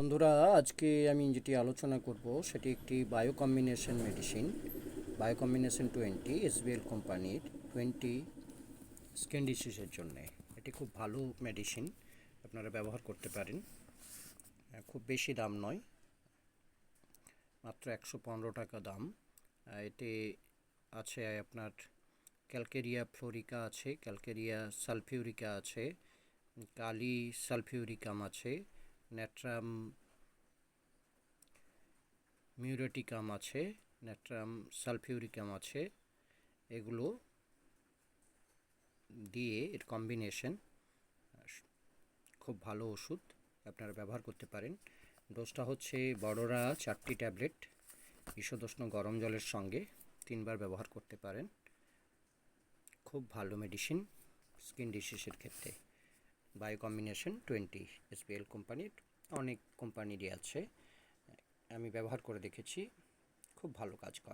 বন্ধুরা, আজকে আমি যেটি আলোচনা করব সেটি একটি bio combination medicine. Bio combination 20 SBL কোম্পানির 20 স্কিন ডিসিজের জন্য। এটি খুব ভালো মেডিসিন, আপনারা ব্যবহার করতে পারেন। খুব বেশি দাম নয়, মাত্র 115 টাকা দাম। এতে আছে আপনার ক্যালকেরিয়া ফ্লোরিকা আছে, ক্যালকেরিয়া সালফিউরিকা আছে, কালি সালফিউরিকাম আছে, ন্যাট্রাম মিউরেটিকাম আছে, ন্যাট্রাম সালফিউরিকাম আছে। এগুলো দিয়ে এর কম্বিনেশন খুব ভালো ওষুধ, আপনারা ব্যবহার করতে পারেন। ডোজটা হচ্ছে বড়রা 4টি ট্যাবলেট ঈষদুষ্ণ গরম জলের সঙ্গে 3বার ব্যবহার করতে পারেন। খুব ভালো মেডিসিন স্কিন ডিসিজের ক্ষেত্রে। বায়ো কম্বিনেশন 20 এসপিএল কোম্পানির, অনেক কোম্পানিরই আছে। আমি ব্যবহার করে দেখেছি, খুব ভালো কাজ করে।